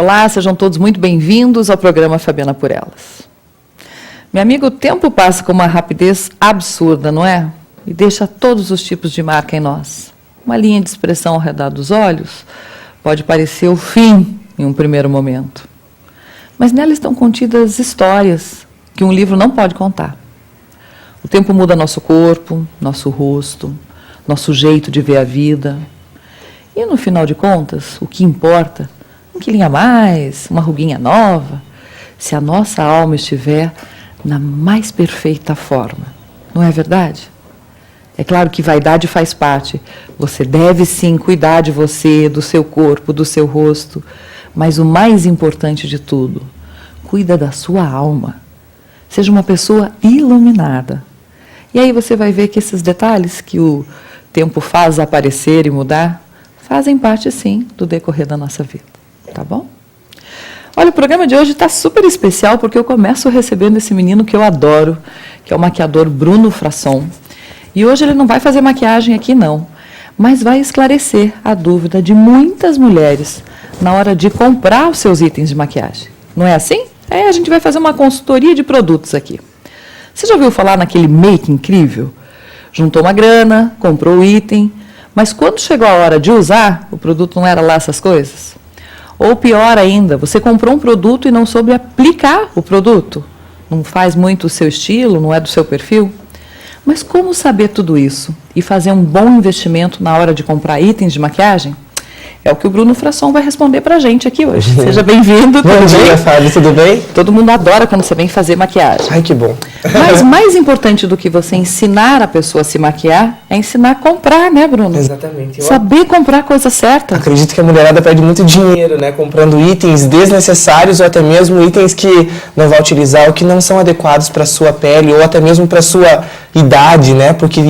Olá, sejam todos muito bem-vindos ao programa Fabiana por Elas. Meu amigo, o tempo passa com uma rapidez absurda, não é? E deixa todos os tipos de marca em nós. Uma linha de expressão ao redor dos olhos pode parecer o fim em um primeiro momento. Mas nela estão contidas histórias que um livro não pode contar. O tempo muda nosso corpo, nosso rosto, nosso jeito de ver a vida. E no final de contas, o que importa, um quilinho a mais, uma ruguinha nova, se a nossa alma estiver na mais perfeita forma. Não é verdade? É claro que vaidade faz parte. Você deve sim cuidar de você, do seu corpo, do seu rosto. Mas o mais importante de tudo, cuida da sua alma. Seja uma pessoa iluminada. E aí você vai ver que esses detalhes que o tempo faz aparecer e mudar, fazem parte sim do decorrer da nossa vida. Tá bom? Olha, o programa de hoje está super especial porque eu começo recebendo esse menino que eu adoro, que é o maquiador Bruno Frasson. E hoje ele não vai fazer maquiagem aqui não, mas vai esclarecer a dúvida de muitas mulheres na hora de comprar os seus itens de maquiagem. Não é assim? Aí a gente vai fazer uma consultoria de produtos aqui. Você já ouviu falar naquele make incrível? Juntou uma grana, comprou o item, mas quando chegou a hora de usar, o produto não era lá essas coisas? Ou pior ainda, você comprou um produto e não soube aplicar o produto? Não faz muito o seu estilo, não é do seu perfil? Mas como saber tudo isso e fazer um bom investimento na hora de comprar itens de maquiagem? É o que o Bruno Frasson vai responder pra gente aqui hoje. Seja bem-vindo. Bom dia, Fábio, tudo bem? Todo mundo adora quando você vem fazer maquiagem. Ai, que bom. Mas mais importante do que você ensinar a pessoa a se maquiar, é ensinar a comprar, né, Bruno? Exatamente. Saber comprar a coisa certa. Acredito que a mulherada perde muito dinheiro, né? Comprando itens desnecessários ou até mesmo itens que não vai utilizar ou que não são adequados para a sua pele ou até mesmo para a sua idade, né? Porque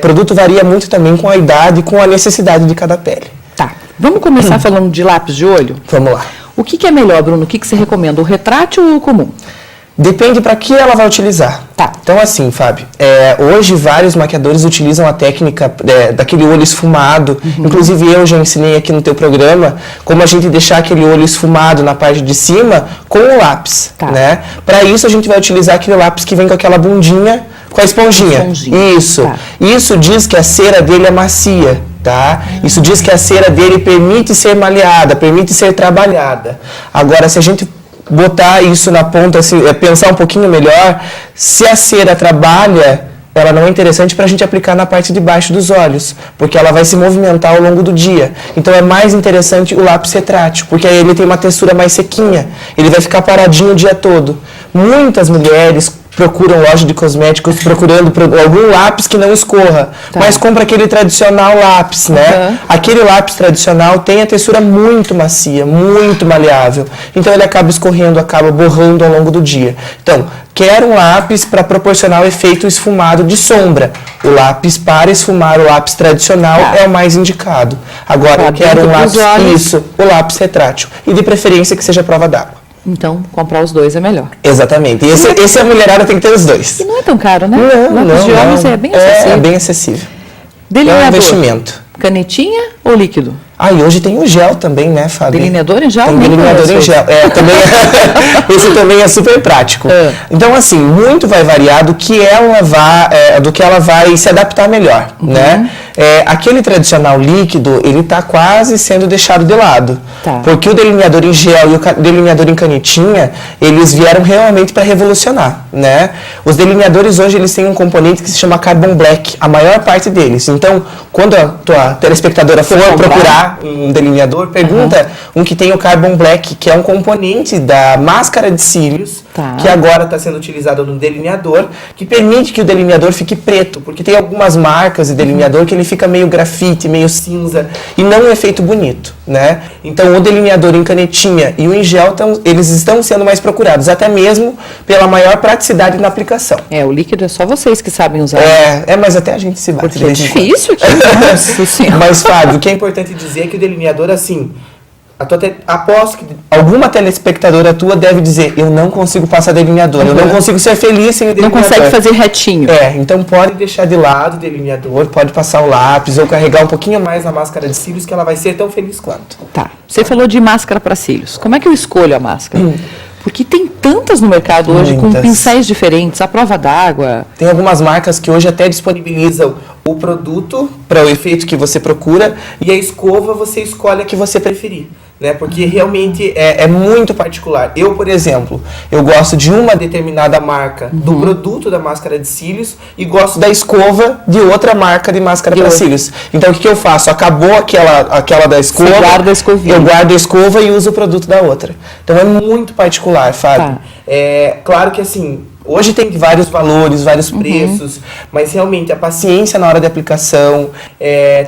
produto varia muito também com a idade e com a necessidade de cada pele. Tá. Vamos começar falando de lápis de olho? Vamos lá. O que é melhor, Bruno? O que você recomenda? O retrátil ou o comum? Depende para que ela vai utilizar. Tá. Então assim, Fábio, hoje vários maquiadores utilizam a técnica daquele olho esfumado. Inclusive eu já ensinei aqui no teu programa como a gente deixar aquele olho esfumado na parte de cima com o lápis. Tá. Né? Para isso a gente vai utilizar aquele lápis que vem com aquela bundinha, com a esponjinha. Isso. Tá. Isso diz que a cera dele é macia. Tá? Isso diz que a cera dele permite ser maleada, permite ser trabalhada. Agora, se a gente botar isso na ponta, assim, pensar um pouquinho melhor, se a cera trabalha, ela não é interessante para a gente aplicar na parte de baixo dos olhos, porque ela vai se movimentar ao longo do dia. Então é mais interessante o lápis retrátil, porque aí ele tem uma textura mais sequinha, ele vai ficar paradinho o dia todo. Muitas mulheres procuram loja de cosméticos procurando algum lápis que não escorra, mas compra aquele tradicional lápis, né? Aquele lápis tradicional tem a textura muito macia, muito maleável, então ele acaba escorrendo, acaba borrando ao longo do dia. Então, quer um lápis para proporcionar o efeito esfumado de sombra. O lápis para esfumar, o lápis tradicional é o mais indicado. Agora, eu quero um lápis, o lápis retrátil, e de preferência que seja prova d'água. Então, comprar os dois é melhor. Exatamente. Esse a mulherada tem que ter os dois. E não é tão caro, né? Não, lápis de olhos é bem acessível. É bem acessível. Delineador. É um investimento. Canetinha ou líquido? E hoje tem o gel também, né, Fábio? Delineador em gel? Tem delineador em gel. Esse também é super prático. Então, assim, muito vai variar do que ela vai se adaptar melhor, né? Aquele tradicional líquido, ele está quase sendo deixado de lado. Porque o delineador em gel e o delineador em canetinha, eles vieram realmente para revolucionar, né? Os delineadores hoje, eles têm um componente que se chama Carbon Black, a maior parte deles. Então, quando a tua telespectadora for procurar um delineador, pergunta um que tem o Carbon Black, que é um componente da máscara de cílios, que agora está sendo utilizado no delineador, que permite que o delineador fique preto, porque tem algumas marcas de delineador que ele fica meio grafite, meio cinza, e não é efeito bonito, né? Então, o delineador em canetinha e o em gel, eles estão sendo mais procurados, até mesmo pela maior praticidade na aplicação. O líquido é só vocês que sabem usar. Mas até a gente se bate. Porque é difícil aqui. Nossa Senhora. Mas, Fábio, o que é importante dizer é que o delineador, assim, Aposto que alguma telespectadora tua deve dizer, eu não consigo passar delineador, eu não consigo ser feliz sem o delineador. Não consegue fazer retinho. Então pode deixar de lado o delineador, pode passar o lápis ou carregar um pouquinho mais na máscara de cílios que ela vai ser tão feliz quanto. Tá. Você falou de máscara para cílios. Como é que eu escolho a máscara? Porque tem tantas no mercado hoje com pincéis diferentes, a prova d'água. Tem algumas marcas que hoje até disponibilizam o produto para o efeito que você procura e a escova você escolhe a que você preferir. Né? Porque realmente é muito particular. Eu, por exemplo, eu gosto de uma determinada marca do produto da máscara de cílios e gosto da escova de outra marca de máscara para cílios. Então, o que eu faço? Acabou aquela da escova, você guarda a escovinha. Eu guardo a escova e uso o produto da outra. Então, é muito particular, Fábio. Claro que, assim, hoje tem vários valores, vários preços, mas realmente a paciência na hora da aplicação.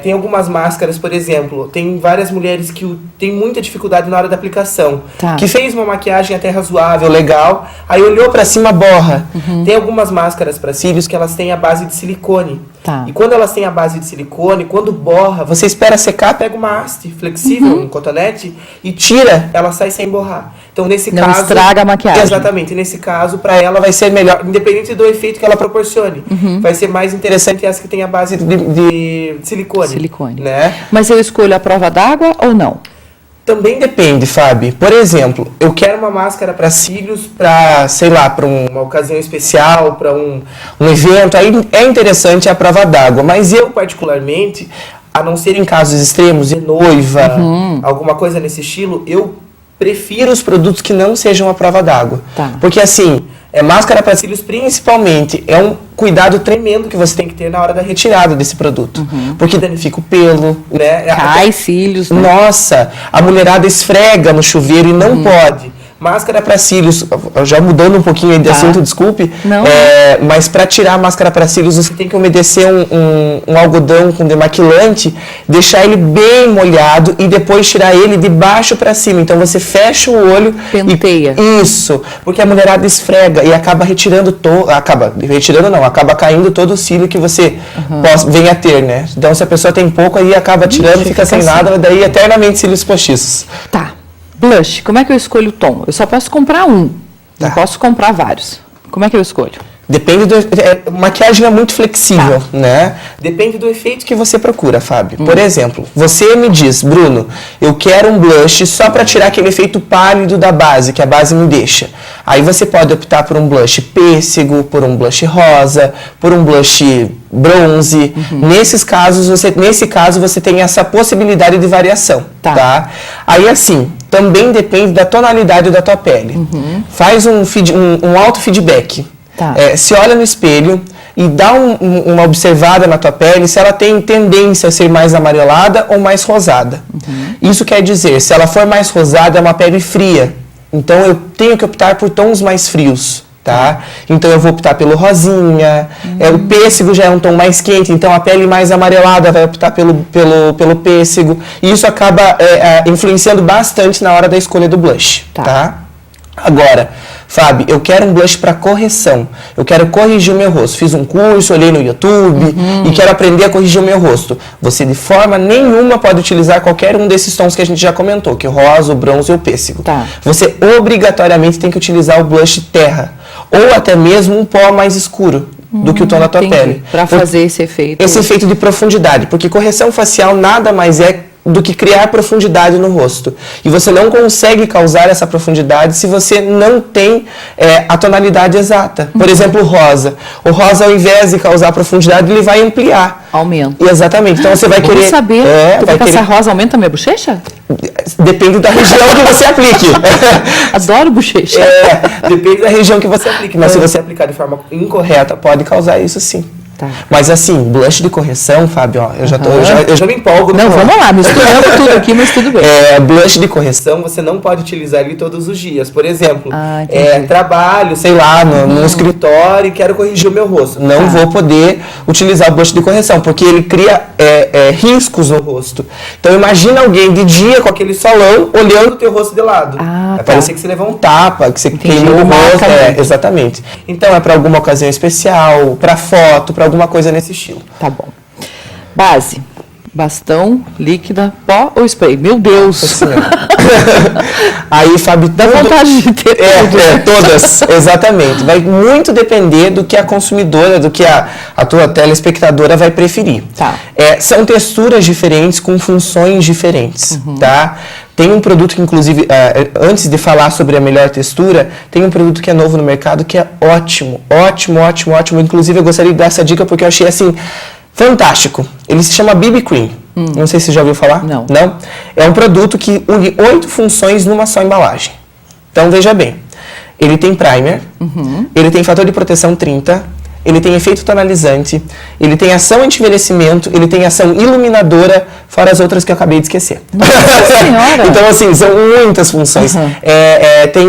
Tem algumas máscaras, por exemplo, tem várias mulheres que têm muita dificuldade na hora da aplicação, que fez uma maquiagem até razoável, legal, aí olhou pra cima, borra. Tem algumas máscaras para cílios que elas têm a base de silicone. E quando elas têm a base de silicone, quando borra, você espera secar, pega uma haste flexível, um cotonete, e tira, ela sai sem borrar. Então, nesse caso... Não estraga a maquiagem. Exatamente. Nesse caso, para ela vai ser melhor, independente do efeito que ela proporcione. Vai ser mais interessante essa que tem a base de silicone. Né? Mas eu escolho a prova d'água ou não? Também depende, Fábio. Por exemplo, eu quero uma máscara para cílios para, sei lá, para uma ocasião especial, para um evento. Aí é interessante a prova d'água. Mas eu, particularmente, a não ser em casos extremos, de noiva, alguma coisa nesse estilo, eu prefiro os produtos que não sejam a prova d'água. Porque, assim, máscara para cílios, principalmente, é um cuidado tremendo que você tem que ter na hora da retirada desse produto. Porque danifica o pelo, né? Cai cílios. Né? Nossa, a mulherada esfrega no chuveiro e não pode. Máscara para cílios, já mudando um pouquinho aí de assunto, desculpe, mas para tirar a máscara para cílios, você tem que umedecer um algodão com demaquilante, deixar ele bem molhado e depois tirar ele de baixo para cima. Então você fecha o olho. Penteia. Isso, porque a mulherada esfrega e acaba retirando acaba caindo todo o cílio que você venha a ter, né? Então se a pessoa tem pouco, aí acaba tirando, fica sem nada, daí eternamente cílios postiços. Tá. Blush, como é que eu escolho o tom? Eu só posso comprar um, não posso comprar vários. Como é que eu escolho? Depende do... maquiagem é muito flexível, né? Depende do efeito que você procura, Fábio. Por exemplo, você me diz, Bruno, eu quero um blush só para tirar aquele efeito pálido da base, que a base me deixa. Aí você pode optar por um blush pêssego, por um blush rosa, por um blush bronze. Nesse caso, você tem essa possibilidade de variação, tá? Aí, assim, também depende da tonalidade da tua pele. Faz um auto-feedback. Se olha no espelho e dá uma observada na tua pele se ela tem tendência a ser mais amarelada ou mais rosada. Isso quer dizer, se ela for mais rosada, é uma pele fria. Então, eu tenho que optar por tons mais frios. Então eu vou optar pelo rosinha, o pêssego já é um tom mais quente, então a pele mais amarelada vai optar pelo pêssego, e isso acaba influenciando bastante na hora da escolha do blush. Agora, Fábio, eu quero um blush para correção, eu quero corrigir o meu rosto, fiz um curso, olhei no YouTube e quero aprender a corrigir o meu rosto. Você de forma nenhuma pode utilizar qualquer um desses tons que a gente já comentou, que é o rosa, o bronze e o pêssego. Você obrigatoriamente tem que utilizar o blush terra, ou até mesmo um pó mais escuro do que o tom da tua pele. Para fazer esse efeito. Esse efeito de profundidade, porque correção facial nada mais é do que criar profundidade no rosto. E você não consegue causar essa profundidade se você não tem a tonalidade exata. Por exemplo, o rosa. O rosa, ao invés de causar profundidade, ele vai ampliar. Aumenta. Exatamente. Então você vai querer... Vamos saber. Tu vai passar rosa, aumenta a minha bochecha? Depende da região que você aplique. Adoro bochecha. Depende da região que você aplique. Mas se você aplicar de forma incorreta, pode causar isso sim. Mas assim, blush de correção, Fábio, ó, eu já me empolgo. Não, vamos lá, misturando tudo aqui, mas tudo bem. Blush de correção, você não pode utilizar ele todos os dias. Por exemplo, trabalho, sei lá, no escritório e quero corrigir o meu rosto. Não vou poder utilizar o blush de correção, porque ele cria riscos no rosto. Então imagina alguém de dia com aquele solão olhando o teu rosto de lado. Vai parecer que você levou um tapa, que você queimou o rosto. Exatamente. Então é para alguma ocasião especial, para foto, para alguma coisa nesse estilo. Tá bom. Base. Bastão, líquida, pó ou spray? Meu Deus! Aí, Fábio, dá vontade de ter tudo. Todas, exatamente. Vai muito depender do que a consumidora, do que a tua telespectadora vai preferir. Tá. São texturas diferentes com funções diferentes, tá? Tem um produto que, inclusive, antes de falar sobre a melhor textura, tem um produto que é novo no mercado que é ótimo, ótimo, ótimo, ótimo. Inclusive, eu gostaria de dar essa dica porque eu achei, assim, fantástico. Ele se chama BB Cream. Não sei se você já ouviu falar. Não. Não? É um produto que une 8 funções numa só embalagem. Então, veja bem. Ele tem primer, ele tem fator de proteção 30, ele tem efeito tonalizante, ele tem ação anti-envelhecimento, ele tem ação iluminadora, fora as outras que eu acabei de esquecer. Nossa Senhora! Então, assim, são muitas funções. Tem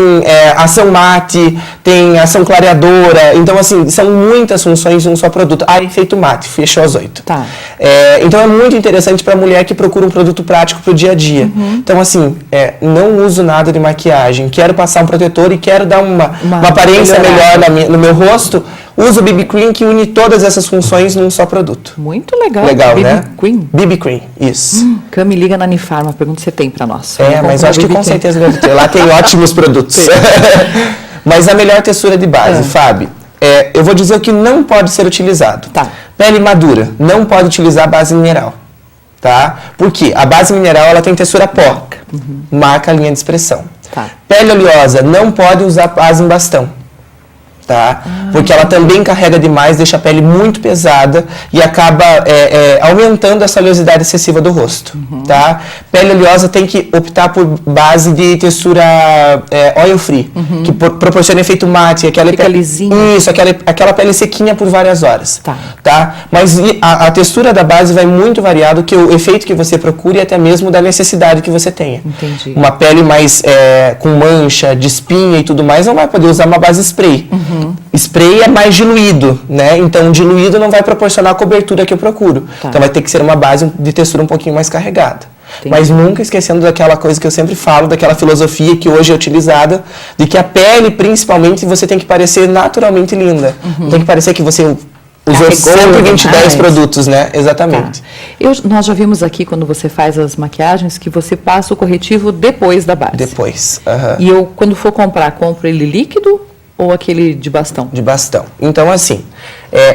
ação mate, tem ação clareadora. Então, assim, são muitas funções em um só produto. Efeito mate, fechou as 8. Tá. Então, é muito interessante para a mulher que procura um produto prático para o dia a dia. Então, assim, não uso nada de maquiagem, quero passar um protetor e quero dar uma aparência melhor no meu rosto. Usa o BB Cream que une todas essas funções num só produto. Muito legal. Legal, BB né? Cream? BB Cream, isso. Cami, liga na Unifarma, pergunta se você tem pra nós. Mas eu acho que com certeza deve ter. Lá tem ótimos produtos. Mas a melhor textura de base, Fábio, eu vou dizer o que não pode ser utilizado. Tá. Pele madura, não pode utilizar base mineral. Tá? Por quê? A base mineral ela tem textura pó. Marca a linha de expressão. Tá. Pele oleosa, não pode usar base em bastão. Tá? Porque ela também carrega demais, deixa a pele muito pesada e acaba aumentando essa oleosidade excessiva do rosto. Tá? Pele oleosa tem que optar por base de textura oil free, que proporciona efeito mate, Fica lisinha. Isso, aquela pele sequinha por várias horas. Tá. Mas a textura da base vai muito variar do que o efeito que você procura e até mesmo da necessidade que você tenha. Entendi. Uma pele mais com mancha, de espinha e tudo mais, não vai poder usar uma base spray. Spray é mais diluído, né? Então, diluído não vai proporcionar a cobertura que eu procuro. Tá. Então, vai ter que ser uma base de textura um pouquinho mais carregada. Entendi. Mas nunca esquecendo daquela coisa que eu sempre falo, daquela filosofia que hoje é utilizada, de que a pele, principalmente, você tem que parecer naturalmente linda. Não tem que parecer que você usou 110 produtos, né? Exatamente. Tá. Nós já vimos aqui, quando você faz as maquiagens, que você passa o corretivo depois da base. Depois. E eu, quando for comprar, compro ele líquido ou aquele de bastão? De bastão. Então, assim,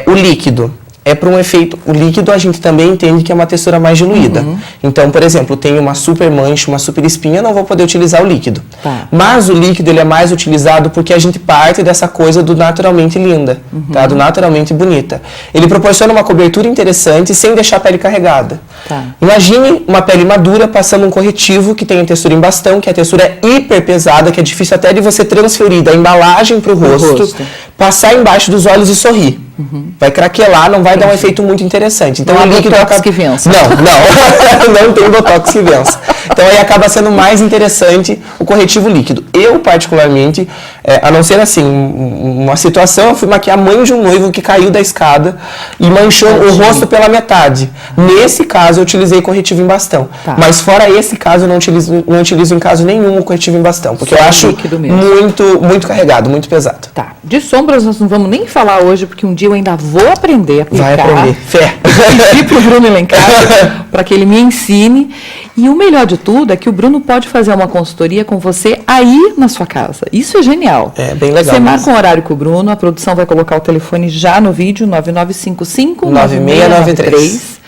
o líquido é para um efeito... O líquido a gente também entende que é uma textura mais diluída. Então, por exemplo, tem uma super mancha, uma super espinha, eu não vou poder utilizar o líquido. Tá. Mas o líquido ele é mais utilizado porque a gente parte dessa coisa do naturalmente linda, tá? Do naturalmente bonita. Ele proporciona uma cobertura interessante sem deixar a pele carregada. Tá. Imagine uma pele madura passando um corretivo que tem a textura em bastão, que a textura é hiper pesada, que é difícil até de você transferir da embalagem para o rosto, passar embaixo dos olhos e sorrir. Vai craquelar, não vai dar um efeito muito interessante. Então, não o líquido botox que vença. Não tem botox que vença. Então, aí acaba sendo mais interessante o corretivo líquido. Eu, particularmente, a não ser assim, uma situação, eu fui maquiar a mãe de um noivo que caiu da escada e manchou o rosto pela metade. Nesse caso, eu utilizei corretivo em bastão. Tá. Mas fora esse caso, eu não utilizo em caso nenhum o corretivo em bastão. Porque eu acho muito carregado, muito pesado. Tá. De sombras nós não vamos nem falar hoje, porque um dia eu ainda vou aprender a aplicar. Vai aprender. Fé. Pedir pro Bruno lá em casa para que ele me ensine. E o melhor de tudo é que o Bruno pode fazer uma consultoria com você aí na sua casa. Isso é genial. É bem legal. Você marca um horário com o Bruno, a produção vai colocar o telefone já no vídeo, 9955-9693.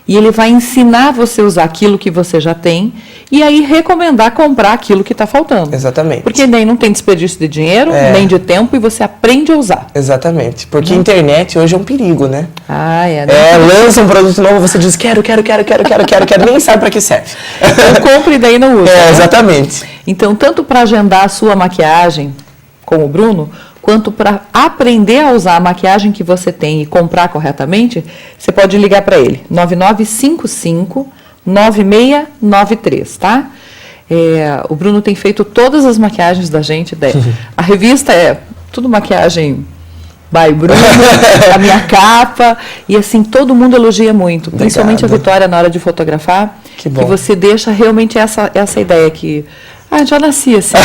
E ele vai ensinar você a usar aquilo que você já tem e aí recomendar comprar aquilo que está faltando. Exatamente. Porque daí não tem desperdício de dinheiro, nem de tempo e você aprende a usar. Exatamente. Porque a internet hoje é um perigo, né? Lança um produto novo, você diz quero, nem sabe para que serve. Então compra e daí não usa. Exatamente. Então, tanto para agendar a sua maquiagem com o Bruno, quanto para aprender a usar a maquiagem que você tem e comprar corretamente, você pode ligar para ele, 9955-9693, tá? O Bruno tem feito todas as maquiagens da gente, a revista é tudo maquiagem by Bruno, a minha capa, e assim, todo mundo elogia muito, principalmente a Vitória na hora de fotografar, que você deixa realmente essa ideia que, já nasci assim.